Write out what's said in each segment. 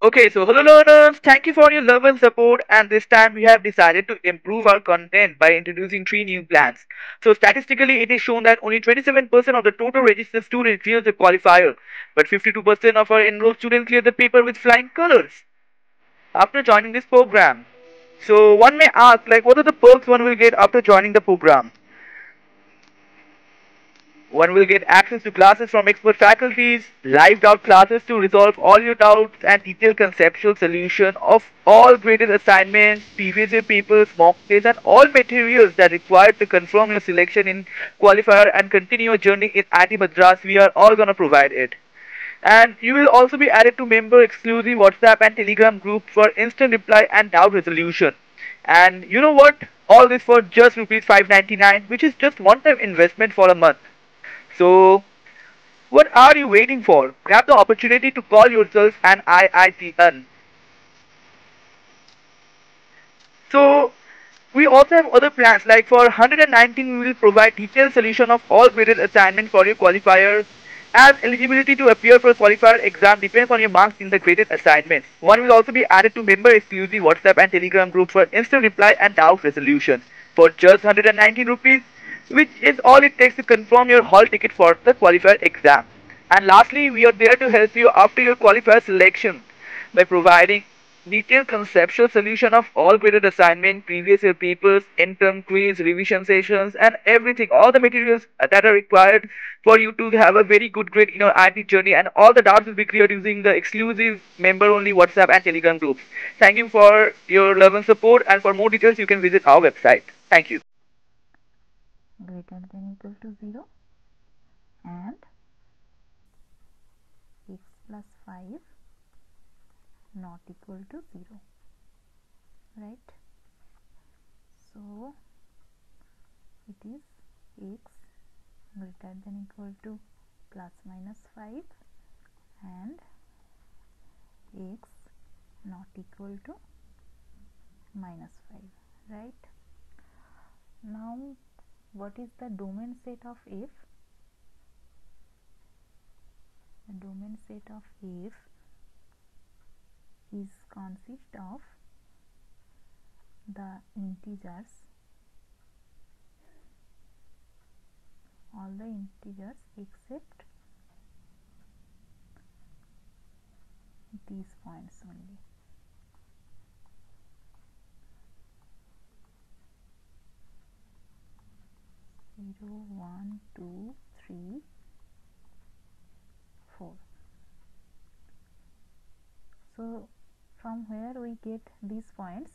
Okay, so hello learners, thank you for your love and support, and this time we have decided to improve our content by introducing three new plans. So statistically it is shown that only 27% of the total registered students clear the qualifier, but 52% of our enrolled students clear the paper with flying colors after joining this program. So one may ask, like, what are the perks one will get after joining the program? One will get access to classes from expert faculties, live doubt classes to resolve all your doubts, and detailed conceptual solution of all graded assignments, previous year papers, mock tests, and all materials that are required to confirm your selection in qualifier and continue your journey in IIT Madras. We are all gonna provide it. And you will also be added to member exclusive WhatsApp and Telegram group for instant reply and doubt resolution. And you know what? All this for just rupees 599, which is just one-time investment for a month. So, what are you waiting for? Grab the opportunity to call yourself an IITN. So, we also have other plans, like for 119 we will provide detailed solution of all graded assignments for your qualifiers, as eligibility to appear for qualifier exam depends on your marks in the graded assignment. One will also be added to member exclusive WhatsApp and Telegram group for instant reply and doubt resolution for just 119 rupees, which is all it takes to confirm your hall ticket for the qualifier exam. And lastly, we are there to help you after your qualifier selection by providing detailed conceptual solution of all graded assignment, previous year papers, interim quiz, revision sessions, and everything, all the materials that are required for you to have a very good grade in your IT journey, and all the doubts will be cleared using the exclusive member-only WhatsApp and Telegram groups. Thank you for your love and support, and for more details, you can visit our website. Thank you. Greater than equal to 0 and x plus 5 not equal to 0, right? So it is x greater than equal to plus minus 5 and x not equal to minus 5, right? Now what is the domain set of f? The domain set of f is consist of the integers, all the integers except these points only. Zero, 1, 2, 3, 4. So from where we get these points?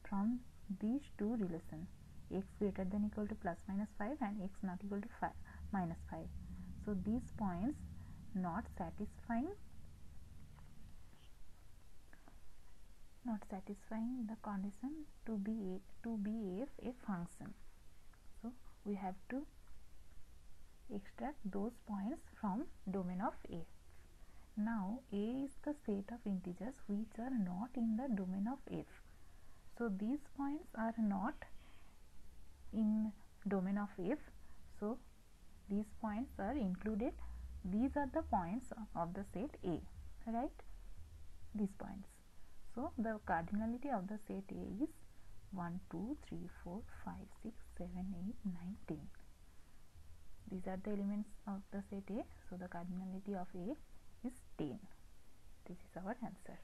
From these two relations, x greater than equal to plus minus 5 and x not equal to minus 5. So these points not satisfying the condition to be a function. So we have to extract those points from domain of A. Now A is the set of integers which are not in the domain of F. So these points are not in domain of F. So these points are included. These are the points of the set A, right? These points. So the cardinality of the set A is 1, 2, 3, 4, 5, 6, 7, 8, 9, 10. These are the elements of the set A. So the cardinality of A is 10. This is our answer.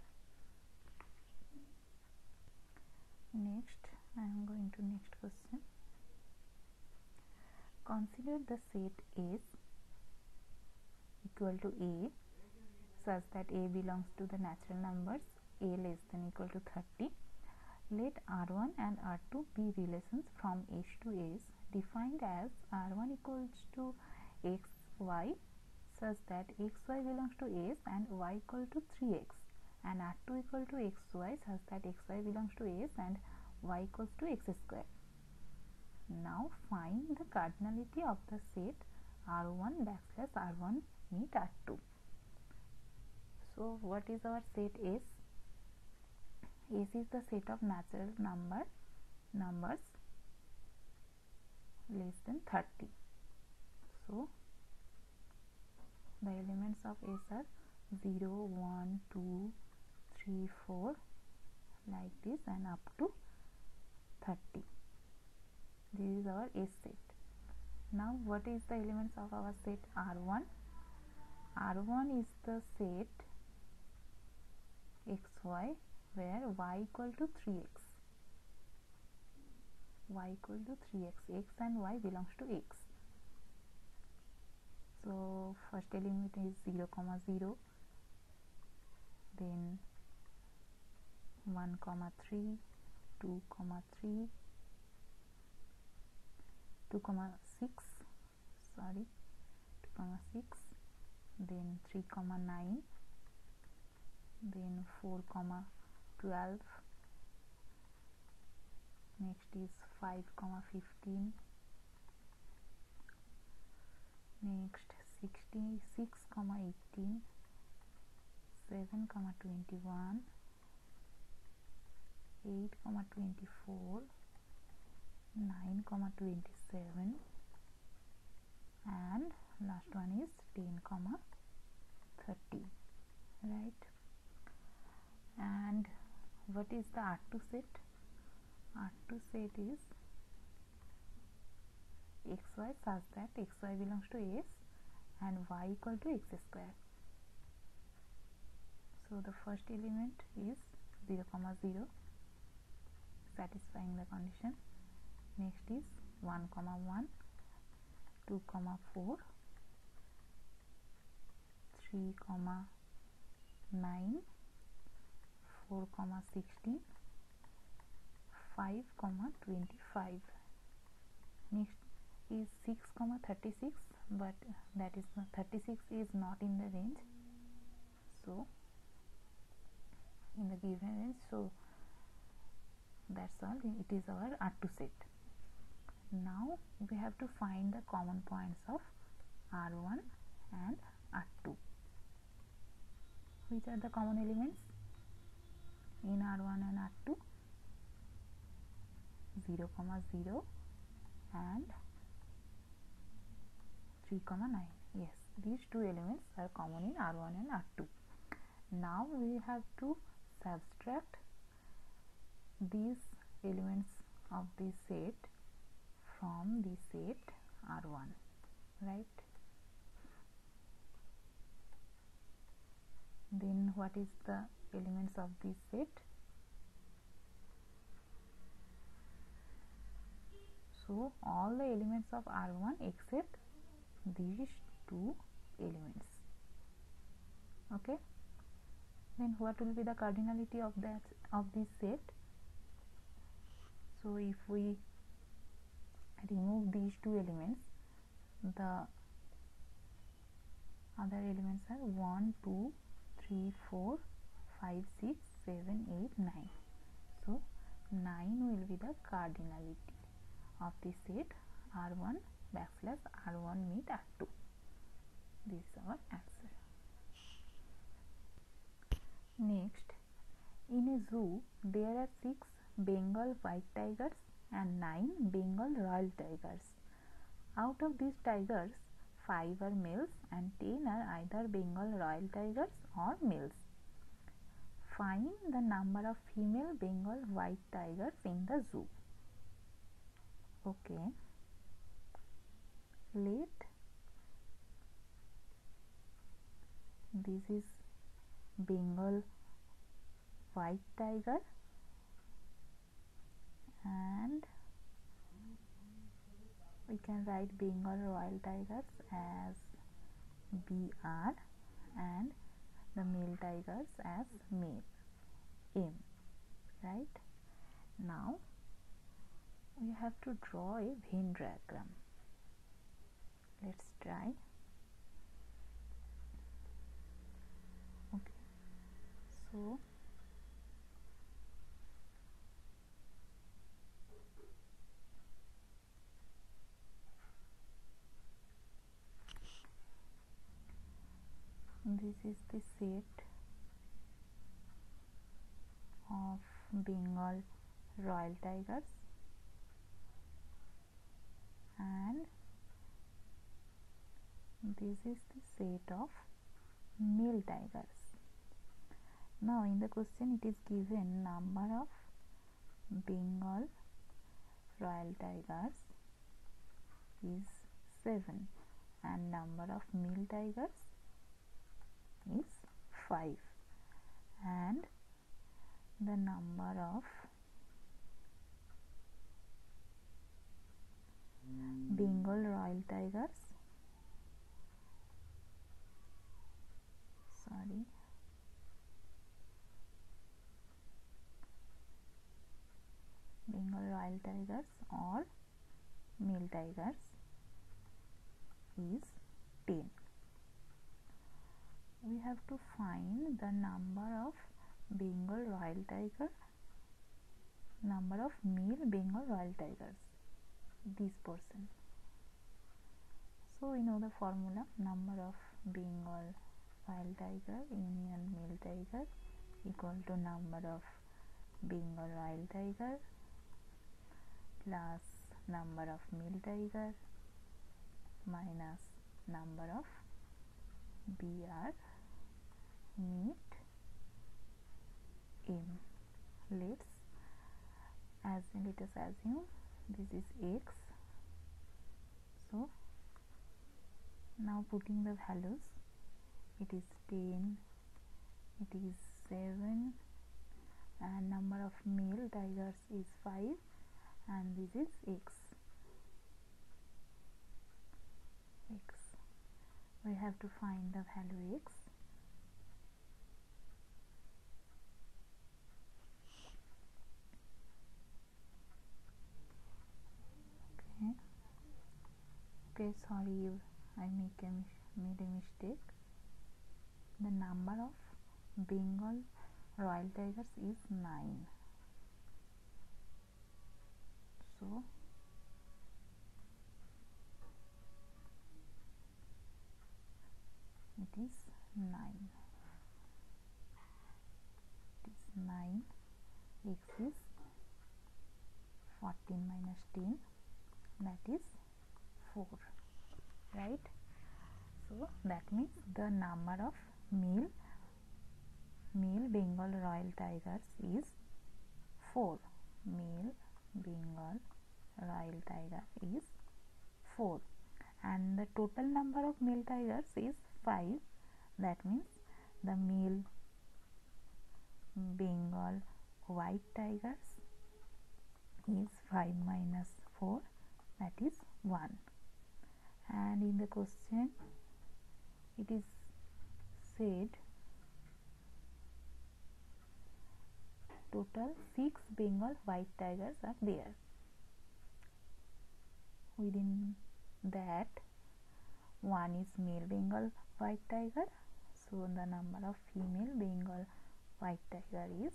Next, I am going to next question. Consider the set S equal to A such that A belongs to the natural numbers A less than equal to 30. Let R1 and R2 be relations from S to S defined as R1 equals to xy such that xy belongs to S and y equal to 3x, and R2 equal to xy such that xy belongs to S and y equals to x square. Now find the cardinality of the set R1 backslash R1 meet R2. So what is our set S? S is the set of natural numbers less than 30. So the elements of S are 0, 1, 2, 3, 4 like this and up to 30. This is our S set. Now what is the elements of our set R1? R1 is the set xy where y equal to 3x. Y equal to 3x. X and y belongs to x. So first element is 0, 0, then 1, 3, 2, 3, 2, 6, sorry, 2, 6, then 3, 9, then 4, 12, next is 5, 15, next 66, 18, 7, 21, 8, 24, 9, 27, and last one is 10, 30, right? And what is the R2 set? R2 set is xy such that xy belongs to s and y equal to x square. So the first element is 0, 0, satisfying the condition. Next is 1, 1, 2, 4, 3, 9, 4, 16, 5, 25. Next is 6, 36, but that is not, 36 is not in the range, so in the given range, so that's all. It is our R2 set. Now we have to find the common points of R1 and R2. Which are the common elements in R1 and R2? 0, 0 and 3, 9. Yes, these two elements are common in R1 and R2. Now we have to subtract these elements of this set from the set R1, right? Then what is the elements of this set? So all the elements of R1 except these two elements. Okay. Then what will be the cardinality of this set? So if we remove these two elements, the other elements are 1, 2, 3, 4, 5, 6, 7, 8, 9. So 9 will be the cardinality of the set R1 backslash R1 meet R2. This is our answer. Next, in a zoo there are 6 Bengal white tigers and 9 Bengal royal tigers. Out of these tigers, 5 are males and 10 are either Bengal royal tigers or males. Find the number of female Bengal white tigers in the zoo. Okay. Let this is Bengal white tiger and we can write Bengal royal tigers as BR and the male tigers as male M, right? Now we have to draw a Venn diagram. Let's try. Okay, so this is the set of Bengal royal tigers and this is the set of male tigers. Now in the question it is given number of Bengal Royal Tigers is 7 and number of male tigers is 5 and the number of Bengal Royal Tigers Bengal Royal Tigers or male tigers is 10. We have to find the number of Bengal Royal Tiger, number of male Bengal Royal Tigers, this portion. So we know the formula, number of Bengal Royal Tiger union male tiger equal to number of Bengal Royal Tiger plus number of male tiger minus number of BR meet M. Let us assume this is X. So now putting the values, it is 10, it is 7 and number of male tigers is 5 and this is X. We have to find the value X. Okay, sorry, I made a mistake. The number of Bengal Royal Tigers is 9. So it is 9. X is 14 minus 10, that is 4, right? So that means the number of male Bengal Royal Tigers is 4. Male Bengal Royal Tiger is 4 and the total number of male tigers is 5. That means the male Bengal White Tigers is 5 minus 4, that is 1. And in the question it is said total 6 Bengal White Tigers are there. Within that, 1 is male Bengal White Tiger, so the number of female Bengal White Tiger is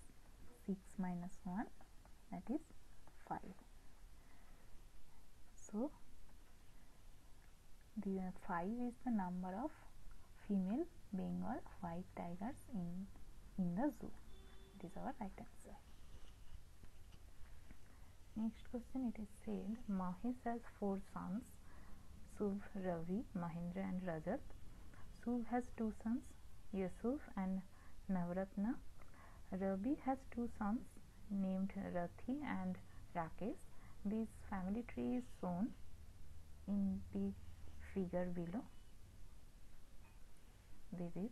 6 minus 1, that is 5. So the 5 is the number of female Bengal White Tigers in the zoo. It is our right answer. Next question, it is said Mahesh has 4 sons, Shubh, Ravi, Mahendra and Rajat. Shubh has 2 sons, Yusuf and Navratna. Ravi has 2 sons named Rathi and Rakesh. This family tree is shown in the figure below. This is.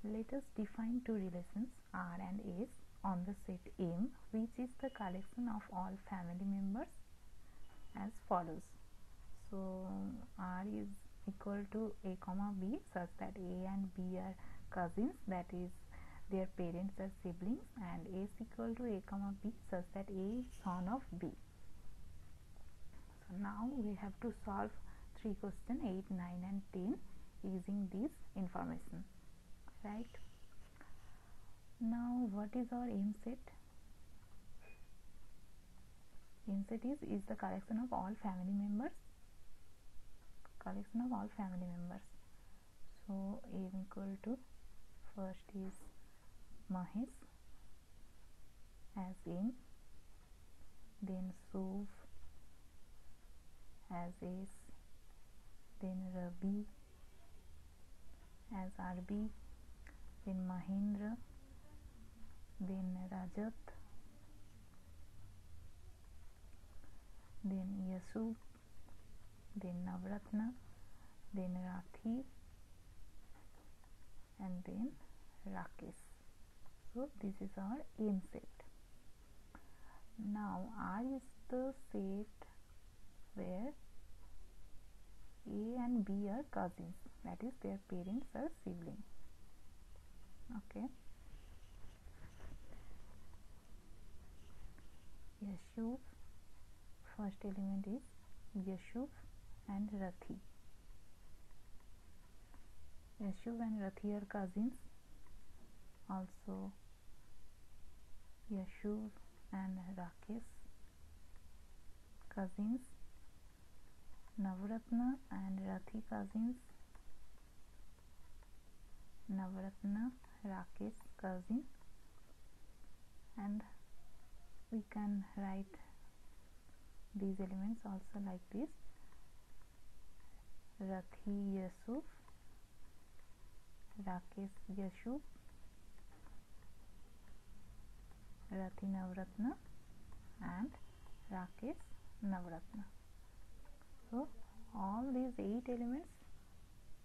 Let us define 2 relations R and S on the set M, which is the collection of all family members as follows. So R is equal to A comma B such that A and B are cousins, that is their parents are siblings, and S equal to A comma B such that A is son of B. So now we have to solve 3 questions 8, 9 and 10 using this information, right? Now what is our M set? M set is the collection of all family members. So M equal to, first is Mahesh as M, then Shubh as S, then Ravi as RB, then Mahindra, then Rajat, then Yasu, then Navratna, then Rathi, and then Rakesh. So this is our M set. Now R is the set where A and B are cousins, that is their parents are siblings. Okay. Yashuv, first element is Yashuv and Rathi. Yashuv and Rathi are cousins. Also Yashuv and Rakesh cousins. Navratna and Rathi cousins. Navratna, Rakesh cousin, and we can write these elements also like this: Rathi Yasuf, Rakesh Yasuf, Rathi Navratna, and Rakesh Navratna. So all these 8 elements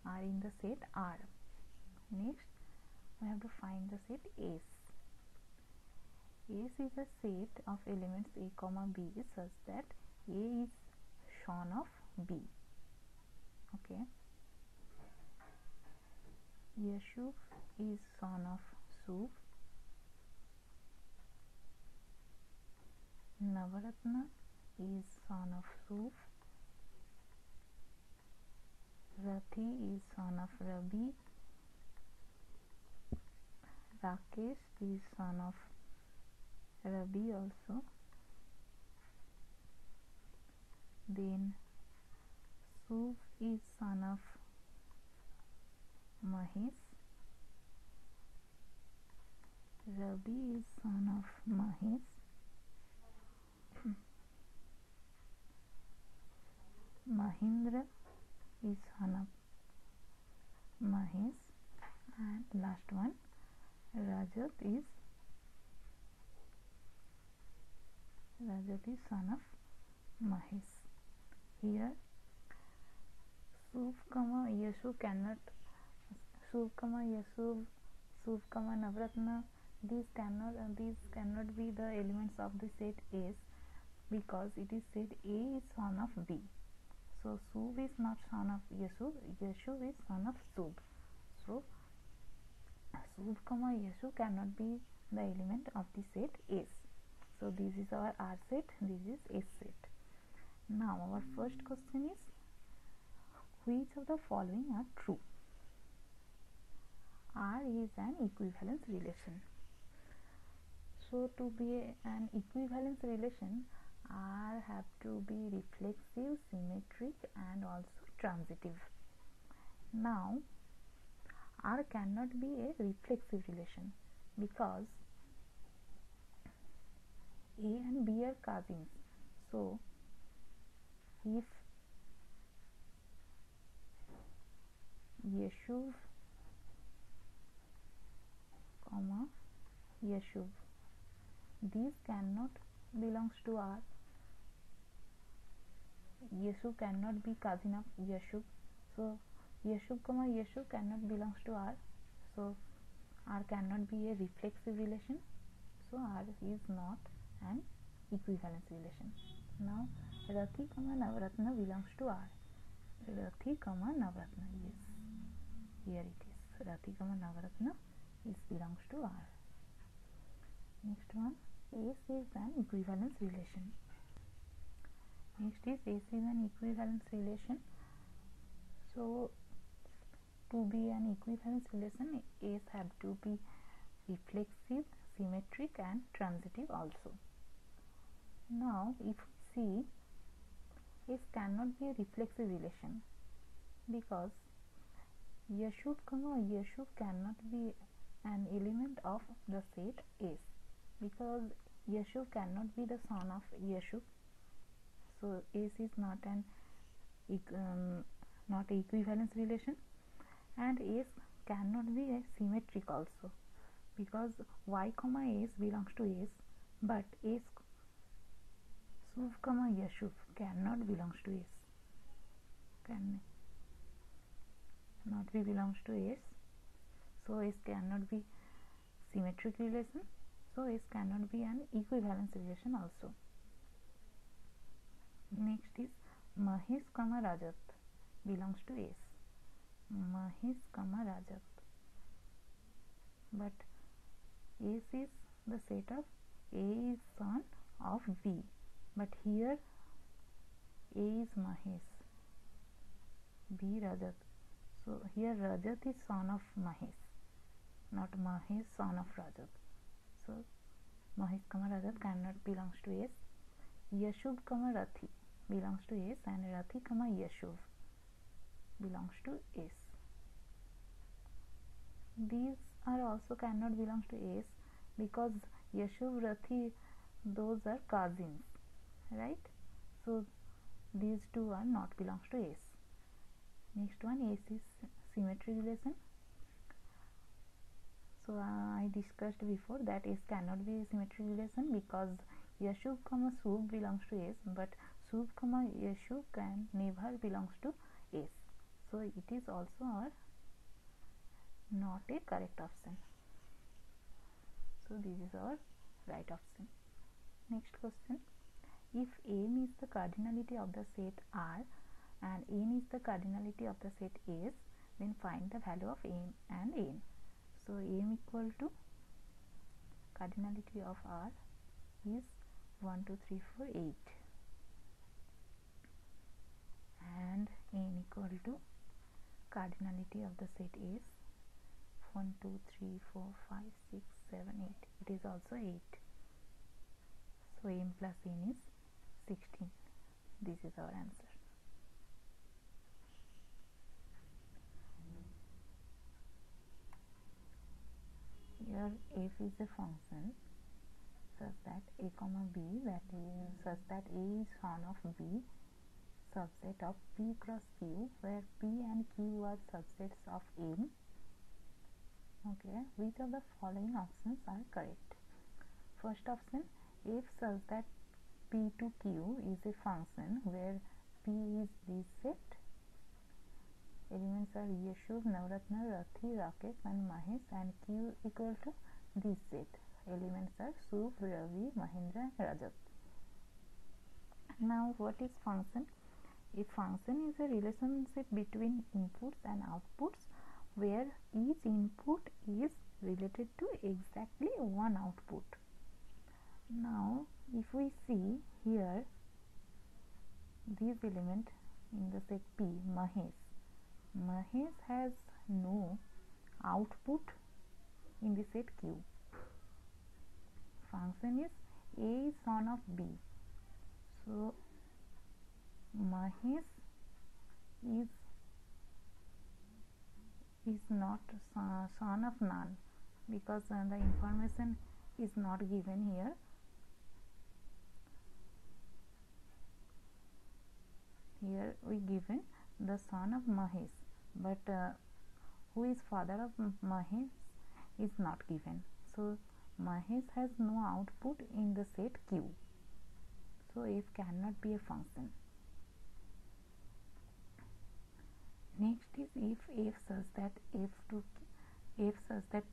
are in the set R. Next we have to find the set S. S is a set of elements A comma B such that A is son of B. Okay. Yashuf is son of Suv. Navaratna is son of Suv. Rathi is son of Rabi. Rakesh is son of Rabi also. Then Suv is son of Mahesh. Rabi is son of Mahesh. Mahindra is son of Mahesh, and last one Rajat is son of Mahesh. Here Suv comma Yashu cannot, Suv comma Yashu, Suv comma Navratna, these cannot be the elements of the set S, because it is said A is son of B. So Suv is not son of Yashu, Yashu is son of Suv. So Suv comma Yashu cannot be the element of the set S. So this is our R set, this is S set. Now our first question is, which of the following are true? R is an equivalence relation. So to be an equivalence relation, R have to be reflexive, symmetric, and also transitive. Now R cannot be a reflexive relation because A and B are cousins. So if Yashuv comma Yashuv, these cannot belongs to R. Yashuv cannot be cousin of Yashuv. So Yashuv comma Yashuv cannot belongs to R. So R cannot be a reflexive relation. So R is not an equivalence relation. Now Rathi comma Navratna belongs to R. Rathi comma Navratna, yes, here it is. Rathi comma Navratna is belongs to R. Next one, S is an equivalence relation. Next is S is an equivalence relation. So to be an equivalence relation, S have to be reflexive, symmetric, and transitive also. Now if we see, S cannot be a reflexive relation because Yashuv comma Yashuv cannot be an element of the set S, because Yashuv cannot be the son of Yashuv. So S is not an equivalence relation, and S cannot be a symmetric also, because y comma s belongs to s, but s sub comma yashub cannot belongs to s, cannot be belongs to s, so s cannot be symmetric relation, so s cannot be an equivalence relation also. Next is Mahesh comma Rajat belongs to S. Mahesh comma Rajat, but S is the set of A is son of B, but here A is Mahesh, B Rajat, so here Rajat is son of Mahesh, not Mahesh son of Rajat, so Mahesh comma Rajat cannot belongs to S. Yashub comma Rathi belongs to S, and Rathi comma Yashub belongs to S. These are also cannot belongs to S, because Yashub, Rathi, those are cousins, right? So these two are not belongs to S. Next one, S is symmetry relation. So I discussed before that S cannot be symmetry relation because Yashub comma Sub belongs to S, but Sub comma Yashub can never belongs to S. So it is also not a correct option. So this is our right option. Next question. If M is the cardinality of the set R and N is the cardinality of the set S, then find the value of M and N. So M equal to cardinality of R is 1, 2, 3, 4, 8, and N equal to cardinality of the set is 1, 2, 3, 4, 5, 6, 7, 8. It is also 8. So M plus N is 16. This is our answer. Here f is a function such that a comma b, that is such that a is son of b, subset of p cross q, where p and q are subsets of M. Okay, which of the following options are correct? First option, f such that p to q is a function where p is this set. Elements are Yashub, Navratna, Rathi, Rakesh and Mahesh, and q equal to this set. Elements are Sub, Ravi, Mahendra and Rajat. Now what is function? A function is a relationship between inputs and outputs where each input is related to exactly one output. Now if we see here this element in the set P, Mahesh has no output in the set Q. Function is A is son of B. So Mahesh is not son of none, because the information is not given here. Here we given the son of Mahesh, but who is father of Mahesh is not given. So Mahesh has no output in the set Q. So f cannot be a function. Next is if f such that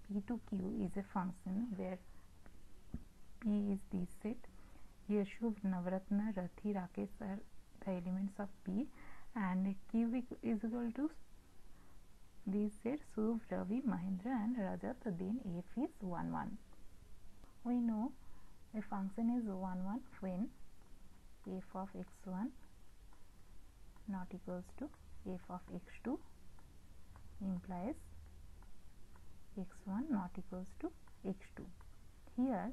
p to q is a function where p is this set. Yashub, Navratna, Rathi, Rakesh are the elements of P, and Q is equal to this set Sub, Ravi, Mahendra and Rajat. Then f is 1, 1. We know a function is 1, 1 when f of x1 not equals to f of x2 implies x1 not equals to x2. Here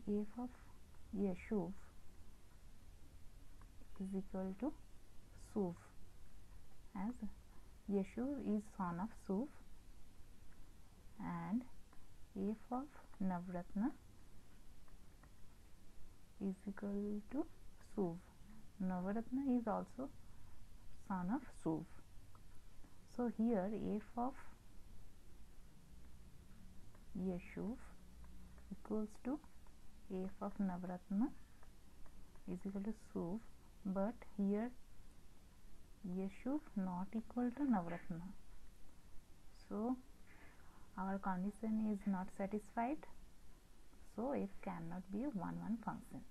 f of Yashub is equal to Suv, as Yashub is son of Suv, and f of Navratna is equal to Suv. Navratna is also son of Suv. So here f of Yeshuv equals to f of Navratna is equal to Suv, but here Yeshuv not equal to Navratna. So our condition is not satisfied. So f cannot be a 1-1 function.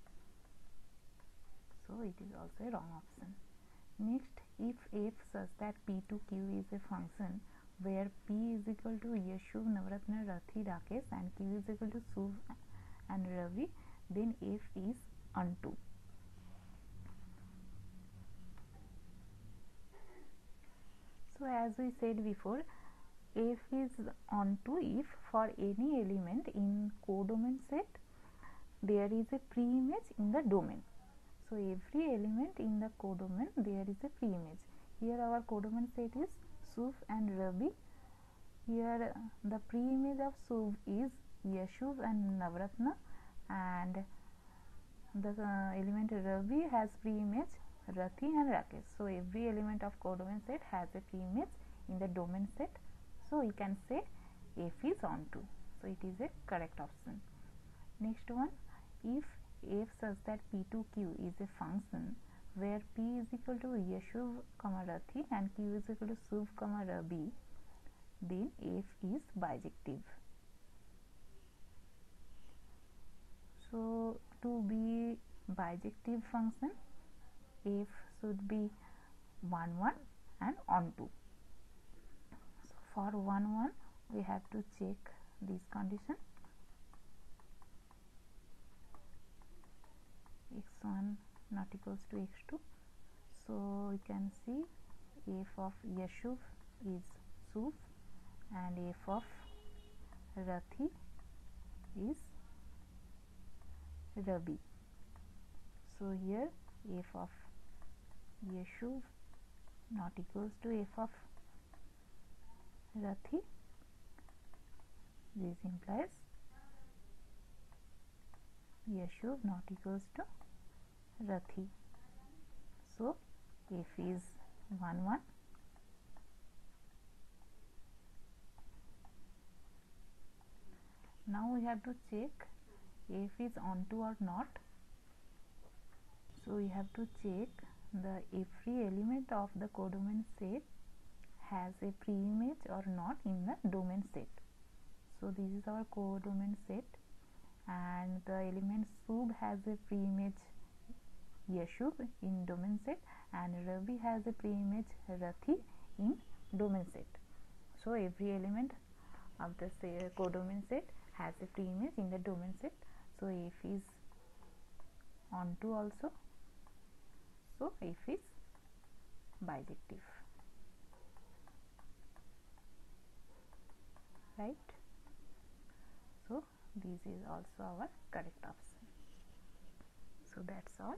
So it is also a wrong option. Next, if f such that p to q is a function where p is equal to Yeshuv, Navratna, Rathi, Rakesh and q is equal to Suv and Ravi, then f is onto. So as we said before, f is onto if for any element in codomain set there is a pre-image in the domain. So every element in the codomain there is a pre-image. Here our codomain set is Suv and Ravi. Here the pre-image of Suv is Yeshuv and Navratna, and the element Ravi has pre-image Rathi and Rakesh. So every element of codomain set has a pre-image in the domain set. So we can say f is onto. So it is a correct option. Next one, if f such that p to q is a function where p is equal to Yeshuv, Rathi and q is equal to Suv, Rabi, then f is bijective. So to be bijective function, f should be 1-1 and onto. So for 1-1 we have to check this condition. x1 not equals to x2. So we can see f of Yeshuv is Suv and f of Rathi is Rabi. So here f of Yeshuv not equals to f of Rathi. This implies Yeshuv not equals to Rathi. So f is 1-1. Now we have to check f is onto or not. So we have to check the every element of the codomain set has a pre-image or not in the domain set. So this is our codomain set, and the element Suv has a pre-image Yeshuv in domain set and Ravi has a pre-image Rathi in domain set. So every element of the codomain set has a pre-image in the domain set. So f is onto also. So f is bijective, right? So this is also our correct option. So that's all.